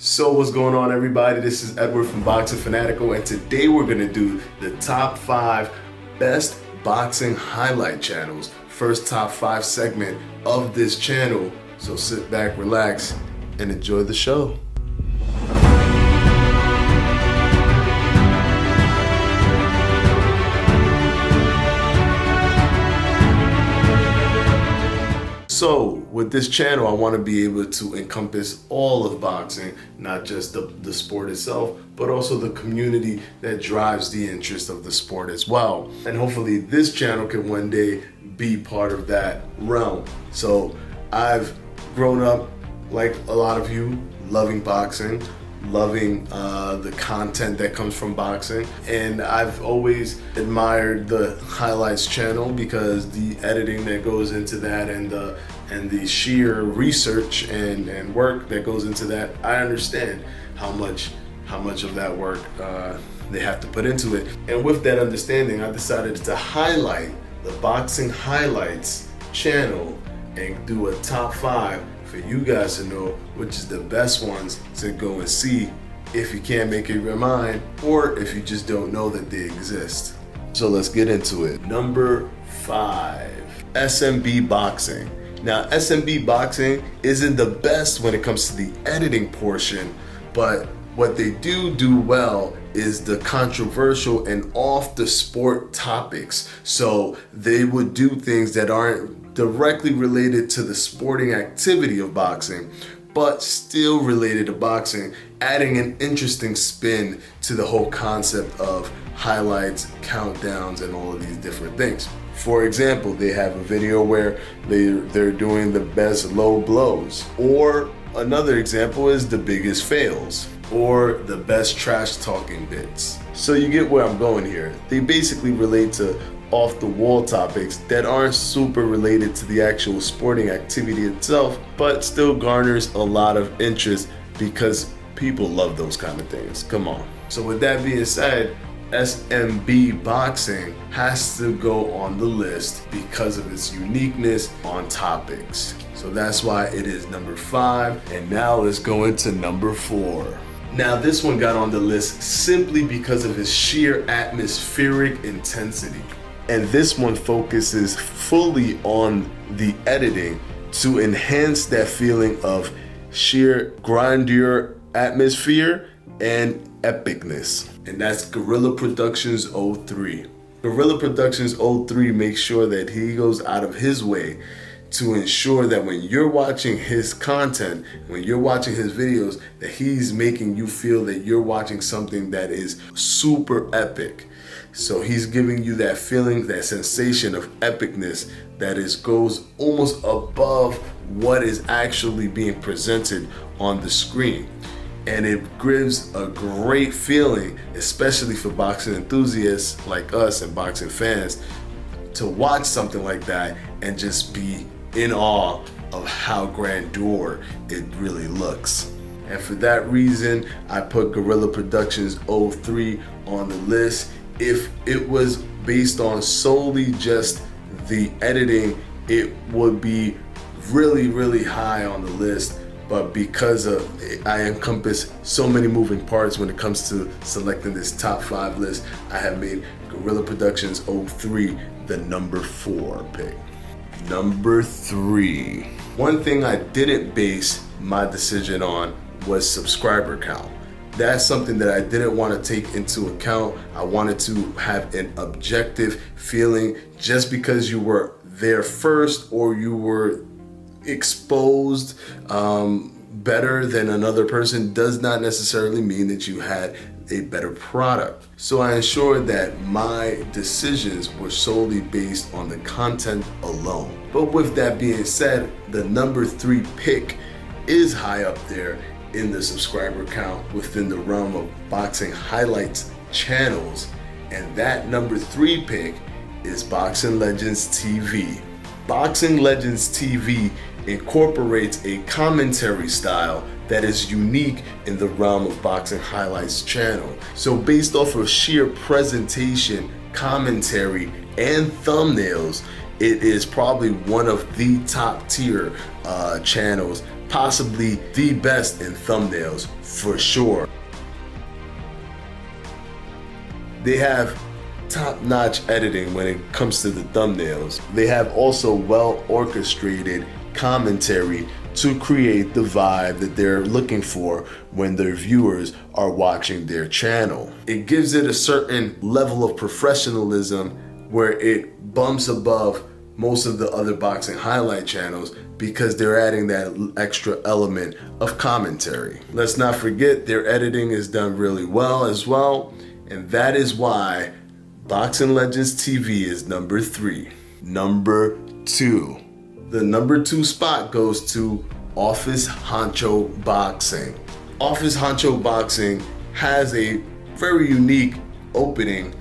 So what's going on, everybody? This is Edward from Boxing Fanatico, and today we're gonna do the top 5 best boxing highlight channels. First top 5 segment of this channel. So sit back, relax, and enjoy the show. So with this channel, I want to be able to encompass all of boxing, not just the sport itself, but also the community that drives the interest of the sport as well. And hopefully this channel can one day be part of that realm. So I've grown up, like a lot of you, loving boxing, loving the content that comes from boxing, and I've always admired the highlights channel because the editing that goes into that and the sheer research and work that goes into that, I understand how much of that work they have to put into it. And with that understanding, I decided to highlight the Boxing Highlights channel and do a top 5 for you guys to know which is the best ones to go and see if you can't make up your mind or if you just don't know that they exist. So let's get into it. Number 5, SMB Boxing. Now, SMB Boxing isn't the best when it comes to the editing portion, but what they do well is the controversial and off the sport topics. So they would do things that aren't directly related to the sporting activity of boxing, but still related to boxing, adding an interesting spin to the whole concept of highlights, countdowns, and all of these different things. For example, they have a video where they're doing the best low blows, or another example is the biggest fails, or the best trash talking bits. So you get where I'm going here. They basically relate to off the wall topics that aren't super related to the actual sporting activity itself, but still garners a lot of interest because people love those kind of things. Come on. So with that being said, SMB Boxing has to go on the list because of its uniqueness on topics. So that's why it is number 5. And now let's go into number 4. Now this one got on the list simply because of its sheer atmospheric intensity. And this one focuses fully on the editing to enhance that feeling of sheer grandeur, atmosphere, and epicness. And that's Guerrilla Productions 03. Guerrilla Productions 03 makes sure that he goes out of his way to ensure that when you're watching his content, when you're watching his videos, that he's making you feel that you're watching something that is super epic. So he's giving you that feeling, that sensation of epicness that goes almost above what is actually being presented on the screen. And it gives a great feeling, especially for boxing enthusiasts like us and boxing fans, to watch something like that and just be in awe of how grandeur it really looks. And for that reason, I put Guerrilla Productions 03 on the list. If it was based on solely just the editing, it would be really high on the list. But because I encompass so many moving parts when it comes to selecting this top 5 list, I have made Guerrilla Productions 03 the number 4 pick. Number 3. One thing I didn't base my decision on was subscriber count. That's something that I didn't want to take into account. I wanted to have an objective feeling. Just because you were there first or you were exposed better than another person does not necessarily mean that you had a better product. So I ensured that my decisions were solely based on the content alone. But with that being said, the number 3 pick is high up there in the subscriber count within the realm of boxing highlights channels, and that number 3 pick is Boxing Legends TV. Boxing Legends TV incorporates a commentary style that is unique in the realm of Boxing Highlights channel. So based off of sheer presentation, commentary, and thumbnails, it is probably one of the top tier channels possibly the best in thumbnails for sure. They have top-notch editing when it comes to the thumbnails. They have also well-orchestrated commentary to create the vibe that they're looking for when their viewers are watching their channel. It gives it a certain level of professionalism where it bumps above most of the other boxing highlight channels because they're adding that extra element of commentary. Let's not forget their editing is done really well as well, and that is why Boxing Legends TV is number 3. Number 2. The number 2 spot goes to Office Honcho Boxing. Office Honcho Boxing has a very unique opening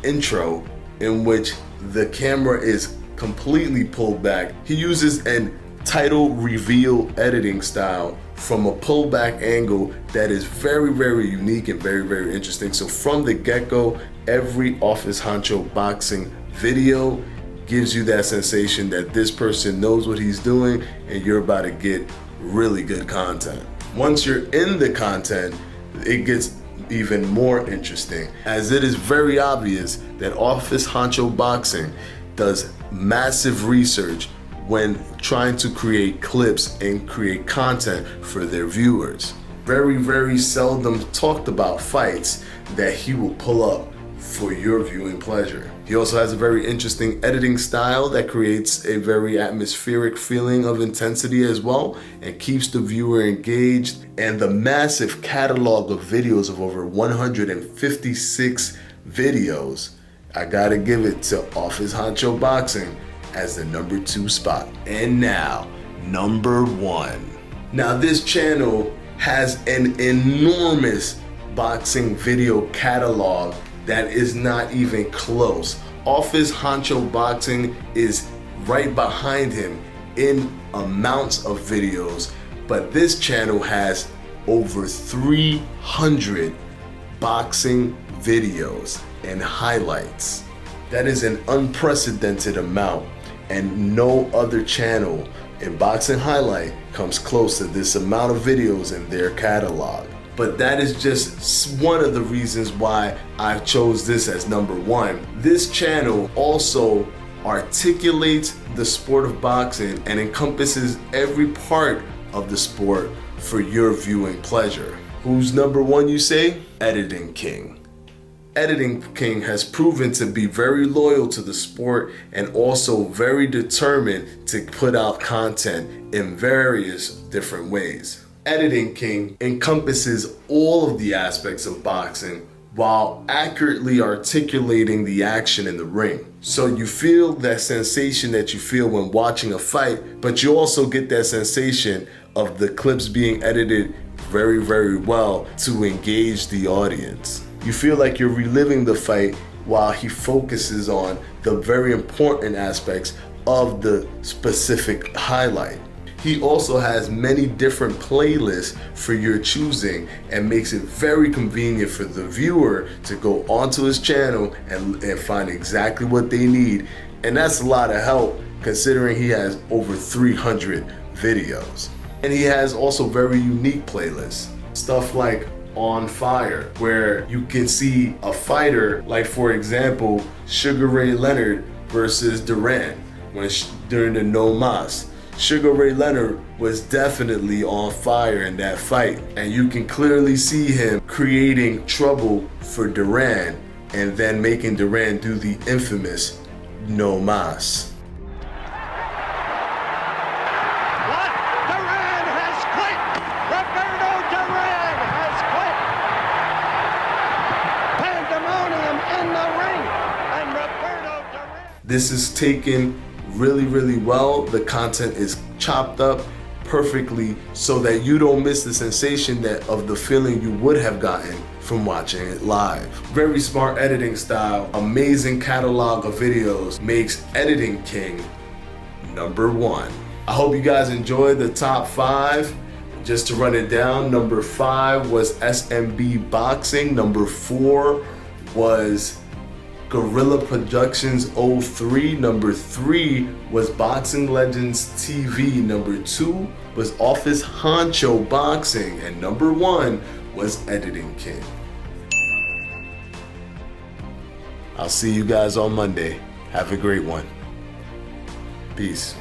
intro in which the camera is completely pulled back. He uses an title reveal editing style from a pullback angle that is very, very unique and very, very interesting. So from the get-go, every Office Honcho Boxing video gives you that sensation that this person knows what he's doing and you're about to get really good content. Once you're in the content, it gets even more interesting, as it is very obvious that Office Honcho Boxing does massive research when trying to create clips and create content for their viewers. Very, very seldom talked about fights that he will pull up for your viewing pleasure. He also has a very interesting editing style that creates a very atmospheric feeling of intensity as well and keeps the viewer engaged. And the massive catalog of videos of over 156 videos, I gotta give it to Office Honcho Boxing as the number 2 spot. And now, number 1. Now this channel has an enormous boxing video catalog that is not even close. Office Honcho Boxing is right behind him in amounts of videos, but this channel has over 300 boxing videos and highlights. That is an unprecedented amount, and no other channel in boxing highlight comes close to this amount of videos in their catalog. But that is just one of the reasons why I chose this as number 1. This channel also articulates the sport of boxing and encompasses every part of the sport for your viewing pleasure. Who's number 1, you say? Editing King. Editing King has proven to be very loyal to the sport and also very determined to put out content in various different ways. Editing King encompasses all of the aspects of boxing while accurately articulating the action in the ring. So you feel that sensation that you feel when watching a fight, but you also get that sensation of the clips being edited very, very well to engage the audience. You feel like you're reliving the fight while he focuses on the very important aspects of the specific highlight. He also has many different playlists for your choosing and makes it very convenient for the viewer to go onto his channel and find exactly what they need. And that's a lot of help considering he has over 300 videos. And he has also very unique playlists. Stuff like On Fire, where you can see a fighter, like for example, Sugar Ray Leonard versus Duran during the No Mas. Sugar Ray Leonard was definitely on fire in that fight, and you can clearly see him creating trouble for Duran and then making Duran do the infamous No Mas. What? Duran has quit! Roberto Duran has quit! Pandemonium in the ring, and Roberto Duran... This is taken really, really well. The content is chopped up perfectly so that you don't miss the sensation of the feeling you would have gotten from watching it live. Very smart editing style, amazing catalog of videos makes Editing King number 1. I hope you guys enjoyed the top 5. Just to run it down, number 5 was SMB Boxing, number 4 was Guerrilla Productions 03. Number 3 was Boxing Legends TV. Number 2 was Office Honcho Boxing, and number 1 was Editing King. I'll see you guys on Monday. Have a great one. Peace.